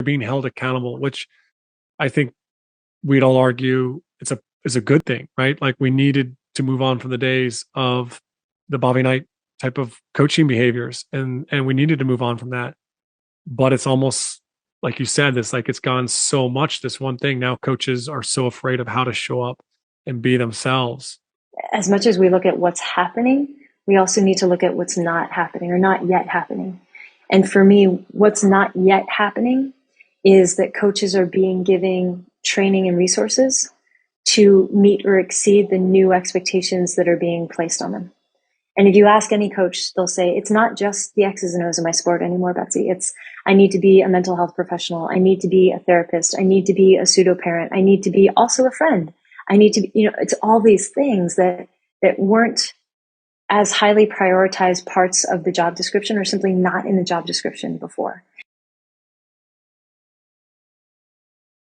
being held accountable, which I think we'd all argue it's a good thing, right? Like we needed to move on from the days of the Bobby Knight type of coaching behaviors, and we needed to move on from that. But it's almost like you said, this like it's gone so much. This one thing now, coaches are so afraid of how to show up and be themselves. As much as we look at what's happening, we also need to look at what's not happening or not yet happening. And for me, what's not yet happening is that coaches are being given training and resources to meet or exceed the new expectations that are being placed on them. And if you ask any coach, they'll say, it's not just the X's and O's in my sport anymore, Betsy. It's, I need to be a mental health professional. I need to be a therapist. I need to be a pseudo parent. I need to be also a friend. I need to be, it's all these things that weren't as highly prioritized parts of the job description or simply not in the job description before.